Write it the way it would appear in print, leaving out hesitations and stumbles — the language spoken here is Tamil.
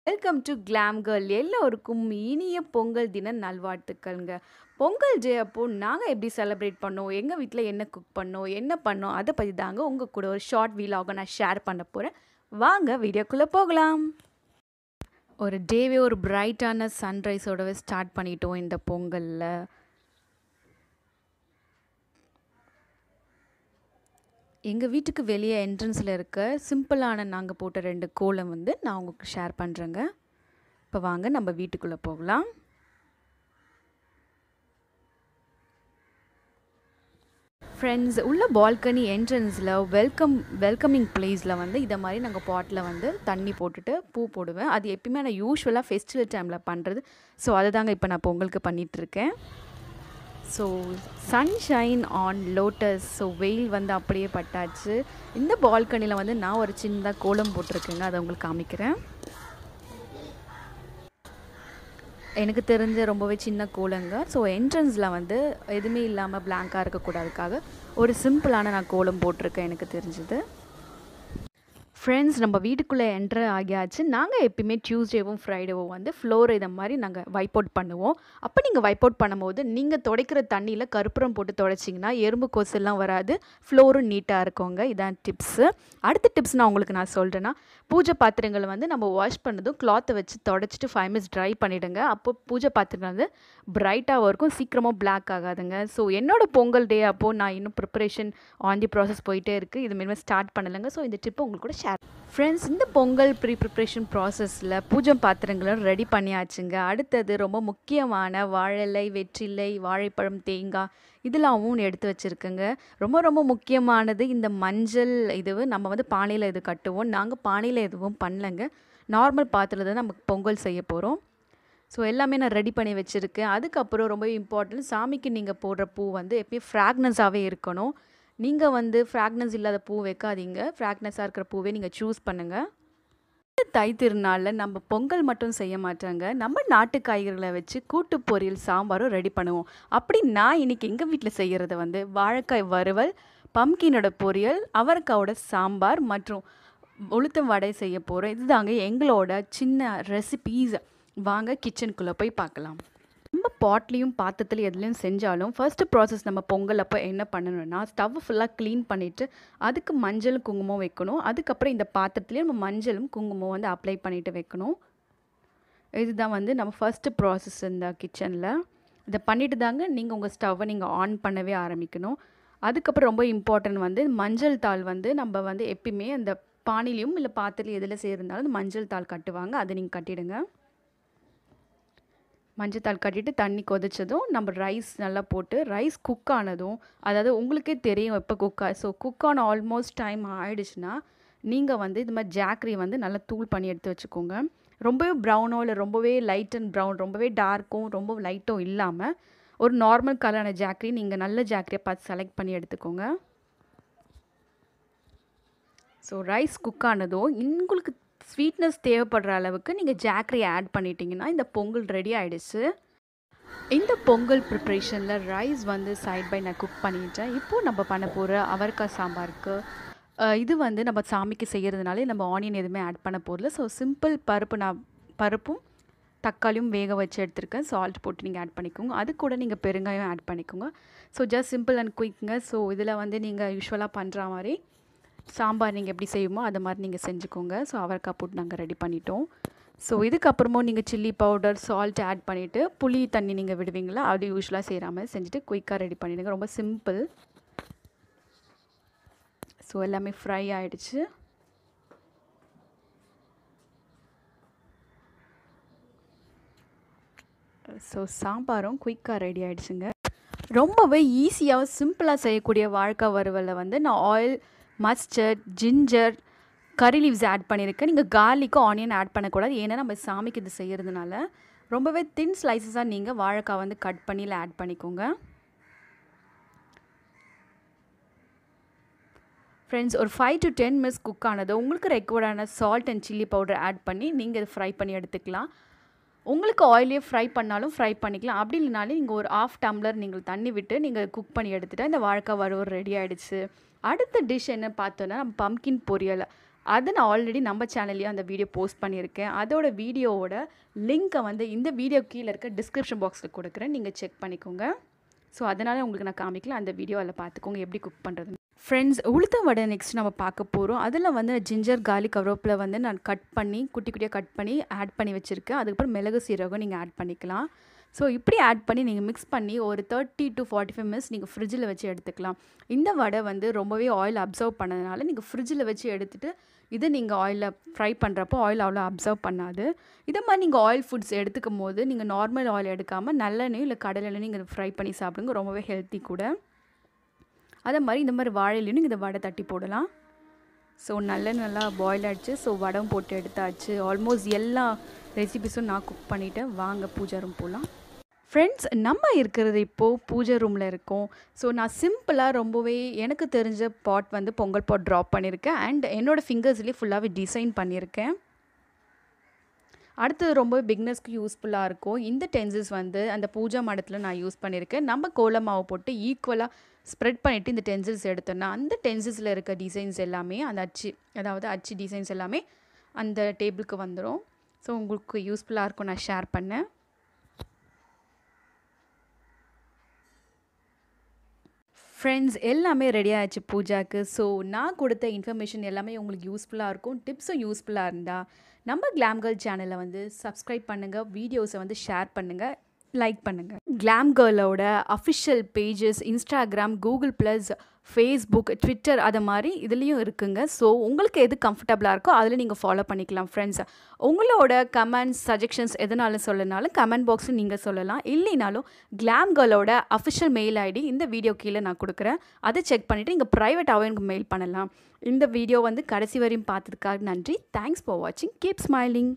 Welcome to glam girl. எல்லோருக்கும் இனிய பொங்கல் தின நல்வாழ்த்துக்கள்ங்க. பொங்கல் டே அப்போ நாங்கள் எப்படி செலிப்ரேட் பண்ணோம், எங்கள் வீட்டில் என்ன குக் பண்ணோம், என்ன பண்ணோம், அதை பற்றி தாங்க உங்கள் கூட ஒரு ஷார்ட் வீலாக நான் ஷேர் பண்ண போகிறேன். வாங்க வீடியோக்குள்ளே போகலாம். ஒரு டேவே ஒரு பிரைட்டான சன்ரைஸோடவே ஸ்டார்ட் பண்ணிட்டோம் இந்த பொங்கலில். எங்கள் வீட்டுக்கு வெளியே என்ட்ரன்ஸில் இருக்க சிம்பிளான நாங்கள் போட்ட 2 கோலம் வந்து நான் உங்களுக்கு ஷேர் பண்ணுறேங்க. இப்போ வாங்க நம்ம வீட்டுக்குள்ளே போகலாம். ஃப்ரெண்ட்ஸ், உள்ள பால்கனி என்ட்ரன்ஸில் வெல்கமிங் பிளேஸில் வந்து இதை மாதிரி நாங்கள் பாட்டில் வந்து தண்ணி போட்டுட்டு பூ போடுவேன். அது எப்பயுமே நான் யூஸ்வலாக ஃபெஸ்டிவல் டைமில் பண்ணுறது. ஸோ அதை தாங்க இப்போ நான் பொங்கலுக்கு பண்ணிகிட்ருக்கேன். So sunshine on lotus. So வெயில் வந்து அப்படியே பட்டாச்சு. இந்த பால்கனியில் வந்து நான் ஒரு சின்னதாக கோலம் போட்டிருக்கேங்க, அதை உங்களுக்கு காமிக்கிறேன். எனக்கு தெரிஞ்ச ரொம்பவே சின்ன கோலங்க. ஸோ என்ட்ரன்ஸில் வந்து எதுவுமே இல்லாமல் பிளாங்காக இருக்கக்கூடாதுக்காக ஒரு சிம்பிளான நான் கோலம் போட்டிருக்கேன் எனக்கு தெரிஞ்சது. ஃப்ரெண்ட்ஸ், நம்ம வீட்டுக்குள்ளே என்ட்ரு ஆகியாச்சு. நாங்கள் எப்பயுமே டியூஸ்டேவும் ஃப்ரைடேவும் வந்து ஃப்ளோர் இதை மாதிரி நாங்கள் வைப் அவுட் பண்ணுவோம். அப்போ நீங்கள் வைப் அவுட் பண்ணும்போது நீங்கள் துடைக்கிற தண்ணியில் கற்பூரம் போட்டு துடைச்சிங்கன்னா எறும்பு கொசுலாம் வராது, ஃப்ளோரும் நீட்டாக இருக்குங்க. இதான் டிப்ஸு. அடுத்த டிப்ஸ் நான் சொல்கிறேன்னா, பூஜை பாத்திரங்களை வந்து நம்ம வாஷ் பண்ணதும் கிளாத்தை வச்சு தொடச்சிட்டு 5 மினிட்ஸ் ட்ரை பண்ணிவிடுங்க. அப்போது பூஜை பாத்திரங்கள் வந்து பிரைட்டாகவும் இருக்கும், சீக்கிரமாக பிளாக் ஆகாதுங்க. ஸோ என்னோடய பொங்கல் டே அப்போது நான் இன்னும் ப்ரிப்பரேஷன் ஆன் தி ப்ராசஸ் போயிட்டே இருக்குது. இது மாரி ஸ்டார்ட் பண்ணலைங்க. ஸோ இந்த டிப்பை உங்களுக்கு கூட ஷேர். ஃப்ரெண்ட்ஸ், இந்த பொங்கல் ப்ரிப்பரேஷன் ப்ராசஸில் பூஜை பாத்திரங்களும் ரெடி பண்ணியாச்சுங்க. அடுத்தது ரொம்ப முக்கியமான வாழை, வெற்றிலை, வாழைப்பழம், தேங்காய் இதெல்லாமும் எடுத்து வச்சுருக்கேங்க. ரொம்ப முக்கியமானது இந்த மஞ்சள். இது நம்ம வந்து பானையில் இது கட்டுவோம். நாங்கள் பானையில் எதுவும் பண்ணலைங்க, நார்மல் பாத்திரத்தில் தான் நம்ம பொங்கல் செய்ய போகிறோம். ஸோ எல்லாமே நான் ரெடி பண்ணி வச்சுருக்கேன். அதுக்கப்புறம் ரொம்ப இம்பார்ட்டன்ட், சாமிக்கு நீங்கள் போடுற பூ வந்து எப்பயும் ஃப்ராக்னன்ஸாகவே இருக்கணும். நீங்கள் வந்து ஃப்ராக்னன்ஸ் இல்லாத பூ வைக்காதீங்க, ஃப்ராக்னஸாக இருக்கிற பூவே நீங்கள் சூஸ் பண்ணுங்கள். தை திருநாளில் நம்ம பொங்கல் மட்டும் செய்ய மாட்டாங்க, நம்ம நாட்டு காய்கறிகளை வச்சு கூட்டு பொரியல், சாம்பாரும் ரெடி பண்ணுவோம். அப்படி நான் இன்றைக்கி எங்கள் வீட்டில் செய்கிறது வந்து வாழைக்காய் வறுவல், பம்கினோட பொரியல், அவரைக்காயோட சாம்பார் மற்றும் உளுத்தம் வடை செய்ய போகிறோம். இதுதாங்க எங்களோட சின்ன ரெசிபீஸ். வாங்க கிச்சனுக்குள்ளே போய் பார்க்கலாம். நம்ம பாட்லேயும் பாத்திரத்துலையும் எதுலேயும் செஞ்சாலும் ஃபர்ஸ்ட் ப்ராசஸ் நம்ம பொங்கல் அப்போ என்ன பண்ணணும்னா, ஸ்டவ் ஃபுல்லாக க்ளீன் பண்ணிவிட்டு அதுக்கு மஞ்சள் குங்குமம் வைக்கணும். அதுக்கப்புறம் இந்த பாத்திரத்துலேயும் நம்ம மஞ்சளும் குங்குமம் வந்து அப்ளை பண்ணிவிட்டு வைக்கணும். இதுதான் வந்து நம்ம ஃபர்ஸ்ட்டு ப்ராசஸ் இந்த கிச்சனில். இதை பண்ணிவிட்டு தாங்க நீங்கள் உங்கள் ஸ்டவ்வை நீங்கள் ஆன் பண்ணவே ஆரம்பிக்கணும். அதுக்கப்புறம் ரொம்ப இம்பார்ட்டன்ட் வந்து மஞ்சள் தாள் வந்து நம்ம வந்து எப்பயுமே அந்த பானையிலையும் இல்லை பாத்திரலையும் எதில் செய்யிருந்தாலும் அந்த மஞ்சள் தாள் கட்டுவாங்க, அதை நீங்கள் கட்டிடுங்க. மஞ்சத்தாள் கட்டிட்டு தண்ணி கொதிச்சதும் நம்ம ரைஸ் நல்லா போட்டு, ரைஸ் குக் ஆனதும், அதாவது உங்களுக்கே தெரியும் எப்போ ஸோ குக் ஆன ஆல்மோஸ்ட் டைம் ஆகிடுச்சுன்னா நீங்கள் வந்து இது மாதிரி ஜாக்ரி வந்து நல்லா தூள் பண்ணி எடுத்து வச்சுக்கோங்க. ரொம்பவே ப்ரௌனோ இல்லை ரொம்பவே லைட் அண்ட் ப்ரௌன், ரொம்பவே டார்க்கும் ரொம்ப லைட்டும் இல்லாமல் ஒரு நார்மல் கலரான ஜாக்ரி நீங்கள் நல்ல ஜாக்ரியை பார்த்து செலக்ட் பண்ணி எடுத்துக்கோங்க. ஸோ ரைஸ் குக் ஆனதும் உங்களுக்கு ஸ்வீட்னஸ் தேவைப்படுற அளவுக்கு நீங்கள் ஜாக்ரி ஆட் பண்ணிட்டீங்கன்னா இந்த பொங்கல் ரெடி ஆகிடுச்சு. இந்த பொங்கல் ப்ரிப்ரேஷனில் ரைஸ் வந்து சைட் பை நான் குக் பண்ணிட்டேன். இப்போது நம்ம பண்ண போகிற அவரைக்காய் சாம்பாருக்கு இது வந்து நம்ம சாமிக்கு செய்கிறதுனாலே நம்ம ஆனியன் எதுவுமே ஆட் பண்ண போகிறதில்ல. ஸோ சிம்பிள் பருப்பும் தக்காளியும் வேக வச்சு எடுத்துருக்கேன். சால்ட் போட்டு நீங்கள் ஆட் பண்ணிக்கோங்க. அது கூட நீங்கள் பெருங்காயம் ஆட் பண்ணிக்கோங்க. ஸோ ஜஸ்ட் சிம்பிள் அண்ட் குயிக்குங்க. ஸோ இதில் வந்து நீங்கள் யூஸ்வலாக பண்ணுற மாதிரி சாம்பார் நீங்கள் எப்படி செய்யுமோ அது மாதிரி நீங்கள் செஞ்சுக்கோங்க. ஸோ அவரைக்காய் போட்டு நாங்கள் ரெடி பண்ணிட்டோம். ஸோ இதுக்கப்புறமும் நீங்கள் சில்லி பவுடர், சால்ட் ஆட் பண்ணிவிட்டு புளி தண்ணி நீங்கள் விடுவீங்களா, அப்படி யூஸ்வலாக செய்கிற மாதிரி செஞ்சுட்டு குயிக்காக ரெடி பண்ணிவிடுங்க. ரொம்ப சிம்பிள். ஸோ எல்லாமே ஃப்ரை ஆகிடுச்சு. ஸோ சாம்பாரும் குயிக்காக ரெடி ஆகிடுச்சுங்க. ரொம்பவே ஈஸியாக சிம்பிளாக செய்யக்கூடிய வாழைக்காய் வறுவலை வந்து நான் oil, mustard, ginger, curry leaves add பண்ணியிருக்கேன். நீங்கள் கார்லிக்கும் ஆனியன் ஆட் பண்ணக்கூடாது, ஏன்னா நம்ம சாமிக்கு இது செய்கிறதுனால. ரொம்பவே தின் ஸ்லைசஸாக நீங்கள் வாழைக்காய் வந்து கட் பண்ணி ஆட் பண்ணிக்கோங்க. ஃப்ரெண்ட்ஸ், ஒரு 5 to 10 மினிட்ஸ் குக் ஆனது உங்களுக்கு ரெக்வயர்டான salt and chilli powder add பண்ணி நீங்கள் இதை ஃப்ரை பண்ணி எடுத்துக்கலாம். உங்களுக்கு ஆயிலே ஃப்ரை பண்ணாலும் ஃப்ரை பண்ணிக்கலாம், அப்படி இல்லைனாலும் நீங்கள் ஒரு 1/2 டம்ளர் நீங்கள் தண்ணி விட்டு நீங்கள் குக் பண்ணி எடுத்துகிட்டா இந்த வாழைக்காய் வறுவல் ரெடி ஆகிடுச்சு. அடுத்த டிஷ் என்ன பார்த்தோன்னா, நம்ம பம்கின் பொரியல். அது நான் ஆல்ரெடி நம்ம சேனல்லையும் அந்த வீடியோ போஸ்ட் பண்ணியிருக்கேன். அதோட வீடியோவோட லிங்க்கை வந்து இந்த வீடியோ கீழே இருக்க டிஸ்கிரிப்ஷன் பாக்ஸில் கொடுக்குறேன், நீங்கள் செக் பண்ணிக்கோங்க. ஸோ அதனால் உங்களுக்கு நான் காமிக்கல, அந்த வீடியோ அதில் பார்த்துக்கோங்க எப்படி குக் பண்ணுறது. ஃப்ரெண்ட்ஸ், உளுத்த வடை நெக்ஸ்ட் நம்ம பார்க்க போகிறோம். அதில் வந்து ஜிஞ்சர் கார்லிக் கருவேப்பிலை வந்து நான் கட் பண்ணி குட்டி குட்டியாக கட் பண்ணி ஆட் பண்ணி வச்சுருக்கேன். அதுக்கப்புறம் மிளகு சீரகம் நீங்கள் ஆட் பண்ணிக்கலாம். ஸோ இப்படி ஆட் பண்ணி நீங்கள் மிக்ஸ் பண்ணி ஒரு 30 to 45 மினிட்ஸ் நீங்கள் ஃப்ரிட்ஜில் வச்சு எடுத்துக்கலாம். இந்த வடை வந்து ரொம்பவே ஆயில் அப்சர்வ் பண்ணதுனால நீங்கள் ஃப்ரிட்ஜில் வச்சு எடுத்துகிட்டு இதை நீங்கள் ஆயிலில் ஃப்ரை பண்ணுறப்போ ஆயில் அவ்வளோ அப்சர்வ் பண்ணாது. இதை மாதிரி நீங்கள் ஆயில் ஃபுட்ஸ் எடுத்துக்கும் போது நீங்கள் நார்மல் ஆயில் எடுக்காமல் நல்லெண்ணெய் இல்லை கடலெண்ணெய் நீங்கள் ஃப்ரை பண்ணி சாப்பிடுங்க, ரொம்பவே ஹெல்த்தி கூட. அதே மாதிரி இந்த மாதிரி வாழையிலையும் நீங்கள் இந்த வடை தட்டி போடலாம். ஸோ நல்லா பாயில் ஆகிடுச்சு. ஸோ வடம் போட்டு எடுத்தாச்சு. ஆல்மோஸ்ட் எல்லா ரெசிபிஸும் நான் குக் பண்ணிவிட்டேன். வாங்க பூஜா ரூம் போகலாம். ஃப்ரெண்ட்ஸ், நம்ம இருக்கிறது இப்போது பூஜை ரூமில் இருக்கோம். ஸோ நான் சிம்பிளாக ரொம்பவே எனக்கு தெரிஞ்ச பாட் வந்து பொங்கல் பாட் ட்ராப் பண்ணியிருக்கேன். அண்ட் என்னோடய ஃபிங்கர்ஸ்லேயே ஃபுல்லாகவே டிசைன் பண்ணியிருக்கேன். அடுத்தது ரொம்ப பிகினர்ஸ்க்கு யூஸ்ஃபுல்லாக இருக்கும். இந்த டென்சில்ஸ் வந்து அந்த பூஜா மடத்தில் நான் யூஸ் பண்ணியிருக்கேன். நம்ம கோலம் மாவு போட்டு ஈக்குவலாக ஸ்ப்ரெட் பண்ணிவிட்டு இந்த டென்சில்ஸ் எடுத்தோன்னா அந்த டென்சில்ஸில் இருக்க டிசைன்ஸ் எல்லாமே அந்த அச்சு டிசைன்ஸ் எல்லாமே அந்த டேபிளுக்கு வந்துடும். ஸோ உங்களுக்கு யூஸ்ஃபுல்லாக இருக்கும், நான் ஷேர் பண்ணேன். ஃப்ரெண்ட்ஸ், எல்லாமே ரெடி ஆகிடுச்சு பூஜாக்கு. ஸோ நான் கொடுத்த இன்ஃபர்மேஷன் எல்லாமே உங்களுக்கு யூஸ்ஃபுல்லாக இருக்கும். டிப்ஸும் யூஸ்ஃபுல்லாக இருந்தால் நம்ம கிளாம் கேர்ள் சேனலை வந்து சப்ஸ்கிரைப் பண்ணுங்கள், வீடியோஸை வந்து ஷேர் பண்ணுங்கள், லைக் பண்ணுங்கள். கிளாம் கேர்ளோட official pages Instagram, Google plus, Facebook, Twitter அது மாதிரி இதுலேயும் இருக்குங்க. ஸோ உங்களுக்கு எது கம்ஃபர்டபுளாக இருக்கோ அதில் நீங்கள் ஃபாலோ பண்ணிக்கலாம். ஃப்ரெண்ட்ஸ், உங்களோட கமெண்ட்ஸ் சஜஷன்ஸ் எதுனாலும் சொல்லனாலும் கமெண்ட் பாக்ஸில் நீங்கள் சொல்லலாம். இல்லைனாலும் கிளாம் கேர்ளோட அஃபிஷியல் மெயில் ஐடி இந்த வீடியோ கீழே நான் கொடுக்குறேன். அதை செக் பண்ணிவிட்டு நீங்கள் ப்ரைவேட்டாகவும் எனக்கு மெயில் பண்ணலாம். இந்த வீடியோ வந்து கடைசி வரையும் பார்த்ததுக்காக நன்றி. தேங்க்ஸ் ஃபார் வாட்சிங். Keep smiling.